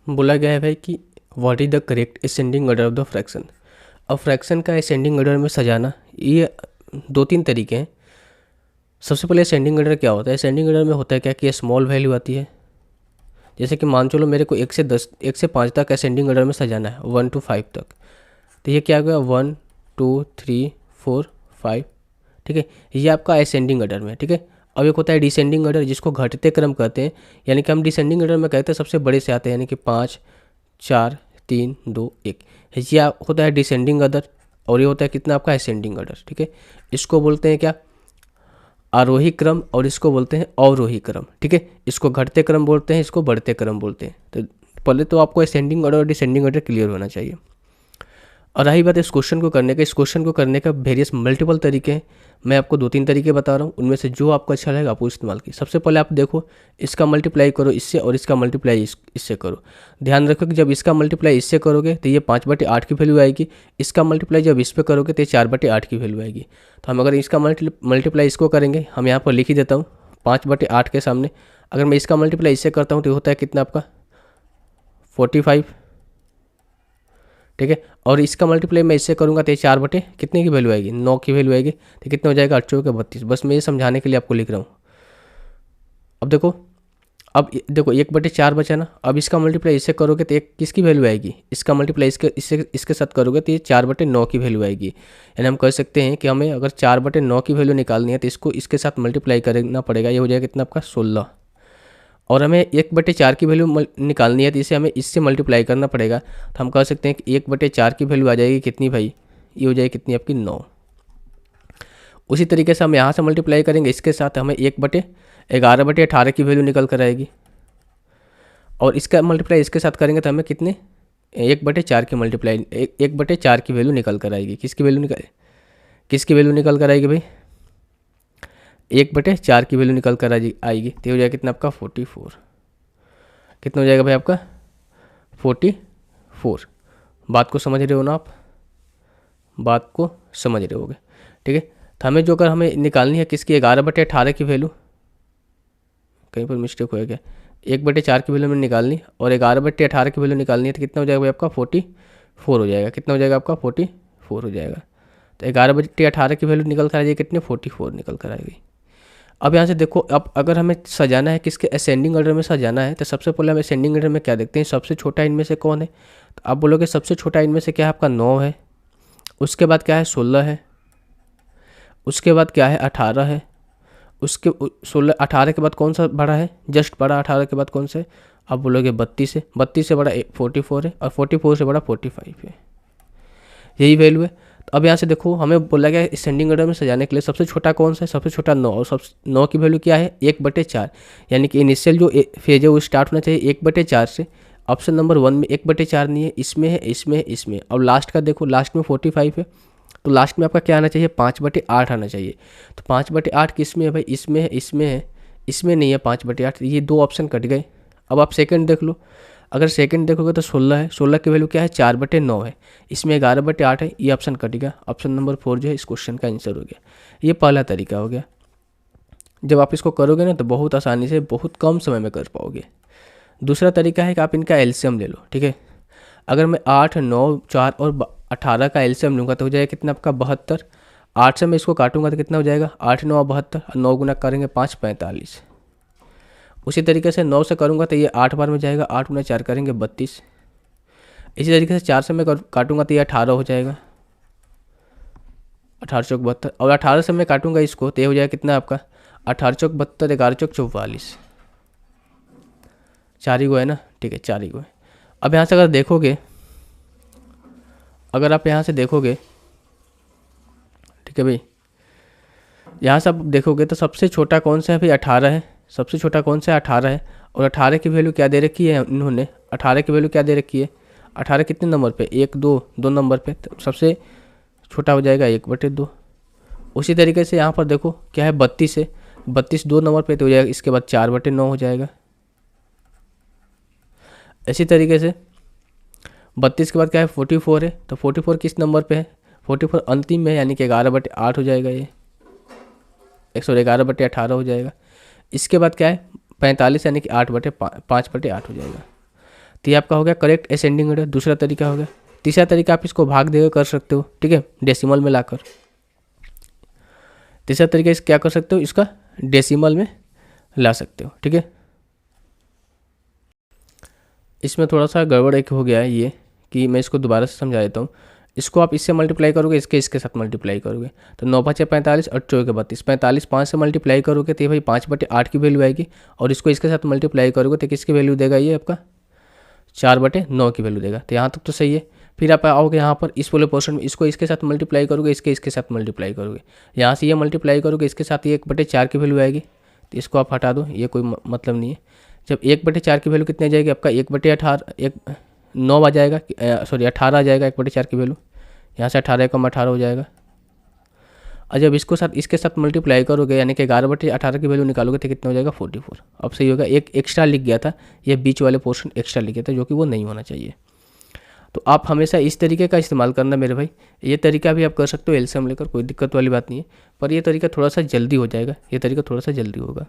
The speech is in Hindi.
बोला गया है भाई कि what is the correct ascending order of the fraction. अब फ्रैक्शन का असेंडिंग ऑर्डर में सजाना ये दो तीन तरीके हैं। सबसे पहले असेंडिंग ऑर्डर क्या होता है? असेंडिंग ऑर्डर में होता है क्या कि स्मॉल वैल्यू आती है, जैसे कि मान चलो मेरे को 1 से 5 तक असेंडिंग ऑर्डर में सजाना है, 1 to 5 तक। तो ये क्या होगा 1 2 3 4 5, ठीक है, ये आपका असेंडिंग ऑर्डर में, ठीक है। अब एक होता है डिसेंडिंग ऑर्डर जिसको घटते क्रम कहते हैं, यानी कि हम डिसेंडिंग ऑर्डर में कहते हैं सबसे बड़े से आते हैं, यानी कि 5 4 3 2 1, ये होता है डिसेंडिंग ऑर्डर। और ये होता है कितना आपका असेंडिंग ऑर्डर, ठीक है। इसको बोलते हैं क्या? आरोही क्रम, और इसको बोलते हैं अवरोही क्रम, ठीक है। इसको घटते क्रम बोलते हैं, इसको बढ़ते क्रम बोलते हैं। तो पहले तो आपको असेंडिंग ऑर्डर और डिसेंडिंग ऑर्डर क्लियर होना चाहिए। और रही बात इस क्वेश्चन को करने का, इस क्वेश्चन को करने का वेरियस मल्टीपल तरीके हैं। मैं आपको 2-3 तरीके बता रहा हूँ, उनमें से जो आपको अच्छा लगेगा आप वो इस्तेमाल कीजिए। सबसे पहले आप देखो, इसका मल्टीप्लाई करो इससे और इसका मल्टीप्लाई इससे करो। ध्यान रखो कि जब इसका मल्टीप्लाई इससे करोगे तो ये 5/8 की वैल्यू आएगी, इसका मल्टीप्लाई जब इस पर करोगे तो ये 4/8 की वैल्यू आएगी। तो हम अगर इसका मल्टीप्लाई इसको करेंगे, हम यहाँ पर लिख ही देता हूँ 5/8 के सामने। अगर मैं इसका मल्टीप्लाई इससे करता हूँ तो होता है कितना आपका 45, ठीक है। और इसका मल्टीप्लाई मैं इससे करूँगा तो ये 4 कितने की वैल्यू आएगी, 9 की वैल्यू आएगी। तो कितना हो जाएगा 8 चौके 32। बस मैं ये समझाने के लिए आपको लिख रहा हूँ। अब देखो, अब देखो 1/4 बचा ना। अब इसका मल्टीप्लाई इससे करोगे तो एक किसकी वैल्यू आएगी, इसका मल्टीप्लाई इसके साथ करोगे तो ये 4/9 की वैल्यू आएगी। यानी हम कह सकते हैं कि हमें अगर 4/9 की वैल्यू निकालनी है तो इसको इसके साथ मल्टीप्लाई करना पड़ेगा। ये हो जाएगा कितना आपका 16। और हमें 1/4 की वैल्यू निकालनी है तो इसे हमें इससे मल्टीप्लाई करना पड़ेगा। तो हम कह सकते हैं कि 1/4 की वैल्यू आ जाएगी कितनी भाई, ये हो जाएगी कितनी आपकी 9। उसी तरीके से हम यहाँ से मल्टीप्लाई करेंगे इसके साथ, हमें 11/18 की वैल्यू निकल कर आएगी। और इसका मल्टीप्लाई इसके साथ करेंगे तो हमें कितने 1/4 की मल्टीप्लाई 1/4 की वैल्यू निकल कर आएगी। किसकी वैल्यू निकल कर आएगी भाई, 1/4 की वैल्यू निकल कर आएगी। तो हो जाएगा कितना आपका 44। कितना हो जाएगा भाई आपका 44। बात को समझ रहे हो ना आप? बात को समझ रहे होगे, ठीक है। तो हमें जो अगर हमें निकालनी है किसकी 11/18 की वैल्यू, कहीं पर मिस्टेक हो गया, 1/4 की वैल्यू में निकालनी और 11/18 की वैल्यू निकालनी है तो कितना हो जाएगा भाई आपका 44 हो जाएगा। कितना हो जाएगा आपका 44 हो जाएगा। तो 11/18 की वैल्यू निकल कर आ जाएगी कितने 44 निकल कर आएगी। अब यहाँ से देखो, अब अगर हमें सजाना है किसके असेंडिंग ऑर्डर में सजाना है तो सबसे पहले हम असेंडिंग ऑर्डर में क्या देखते हैं, सबसे छोटा इनमें से कौन है। तो आप बोलोगे सबसे छोटा इनमें से क्या है आपका 9 है, उसके बाद क्या है 16 है, उसके बाद क्या है 18 है, उसके 18 के बाद कौन सा बड़ा है, जस्ट बड़ा 18 के बाद कौन सा है, आप बोलोगे 32 है, 32 से बड़ा 44 है और 44 से बड़ा 45 है। यही वैल्यू है। तो अब यहाँ से देखो, हमें बोला गया असेंडिंग ऑर्डर में सजाने के लिए सबसे छोटा कौन सा है, सबसे छोटा 9, और 9 की वैल्यू क्या है 1/4, यानी कि इनिशियल जो फेज है वो स्टार्ट होना चाहिए 1/4 से। ऑप्शन नंबर 1 में 1/4 नहीं है, इसमें है, इसमें है, इसमें। अब लास्ट का देखो, लास्ट में 45 है, तो लास्ट में आपका क्या आना चाहिए 5/8 आना चाहिए। तो 5/8 किस में है भाई, इसमें है, इसमें है, इसमें नहीं है 5/8, ये 2 ऑप्शन कट गए। अब आप सेकंड देख लो, अगर सेकंड देखोगे तो 16 है, 16 की वैल्यू क्या है 4/9 है, इसमें 11/8 है, ये ऑप्शन कट गया। ऑप्शन नंबर 4 जो है इस क्वेश्चन का आंसर हो गया। ये पहला तरीका हो गया। जब आप इसको करोगे ना तो बहुत आसानी से बहुत कम समय में कर पाओगे। दूसरा तरीका है कि आप इनका एलसीएम ले लो, ठीक है। अगर मैं 8 9 4 और 18 का एलसीएम लूँगा तो हो जाएगा कितना आपका 72। 8 से मैं इसको काटूंगा तो कितना हो जाएगा 8 9 72, 9 गुना करेंगे 5 45। उसी तरीके से 9 से करूँगा तो ये 8 बार में जाएगा, 8 गुना 4 करेंगे 32। इसी तरीके से 4 से मैं काटूंगा तो ये 18 हो जाएगा, 18 चौक 72। और 18 से मैं काटूंगा इसको तो ये हो जाएगा कितना आपका 18 चौक 72, 11 चौक 44। 4 ही गो है ना, ठीक है 4 ही गो है। अब यहाँ से अगर देखोगे, अगर आप यहाँ से देखोगे, ठीक है भाई, यहाँ से आप देखोगे तो सबसे छोटा कौन सा है भाई 18 है, सबसे छोटा कौन सा है 18 है। और 18 की वैल्यू क्या दे रखी है इन्होंने, 18 की वैल्यू क्या दे रखी है, 18 कितने नंबर पे 1 2 2 नंबर पे, तो सबसे छोटा हो जाएगा 1/2। उसी तरीके से यहाँ पर देखो क्या है 32 है, 32 2 नंबर पे तो हो जाएगा, इसके बाद 4/9 हो जाएगा। इसी तरीके से 32 के बाद क्या है 44 है, तो 44 किस नंबर पे है, 44 अंतिम में है, यानी कि 11/8 हो जाएगा, ये 11/18 हो जाएगा। इसके बाद क्या है 45, यानी कि 5/8 हो जाएगा। तो ये आपका हो गया करेक्ट असेंडिंग ऑर्डर, दूसरा तरीका हो गया। तीसरा तरीका आप इसको भाग देकर कर सकते हो, ठीक है, डेसिमल में लाकर। तीसरा तरीका इस क्या कर सकते हो, इसका डेसिमल में ला सकते हो, ठीक है। इसमें थोड़ा सा गड़बड़ एक हो गया है ये, कि मैं इसको दोबारा से समझा देता हूँ। इसको आप इससे मल्टीप्लाई करोगे, इसके साथ मल्टीप्लाई करोगे, तो 9×5 = 45 और 4 × 32, 45 5 से मल्टीप्लाई करोगे तो ये भाई 5/8 की वैल्यू आएगी, और इसको इसके साथ मल्टीप्लाई करोगे तो किसकी वैल्यू देगा, ये आपका 4/9 की वैल्यू देगा। तो यहाँ तक तो सही है। फिर आप आओगे यहाँ पर इस वाले पोर्शन में, इसको इसके साथ मल्टीप्लाई करोगे, इसके साथ मल्टीप्लाई करोगे, यहाँ से ये मल्टीप्लाई करोगे, इसके साथ ये 1/4 की वैल्यू आएगी, तो इसको आप हटा दो, ये कोई मतलब नहीं है। जब 1/4 की वैल्यू कितनी आ जाएगी, आपका 1/18 9 आ जाएगा, सॉरी 18 आ जाएगा 1/4 की वैल्यू, यहाँ से 18 × 18 हो जाएगा। और जब इसके साथ मल्टीप्लाई करोगे, यानी कि 11/18 की वैल्यू निकालोगे तो कितना हो जाएगा, 44। अब सही होगा। एक एक्स्ट्रा लिख गया था, ये बीच वाले पोर्शन एक्स्ट्रा लिख गया था, जो कि वो नहीं होना चाहिए। तो आप हमेशा इस तरीके का इस्तेमाल करना मेरे भाई। ये तरीका भी आप कर सकते हो एलसीएम लेकर, कोई दिक्कत वाली बात नहीं है, पर ये तरीका थोड़ा सा जल्दी हो जाएगा, ये तरीका थोड़ा सा जल्दी होगा।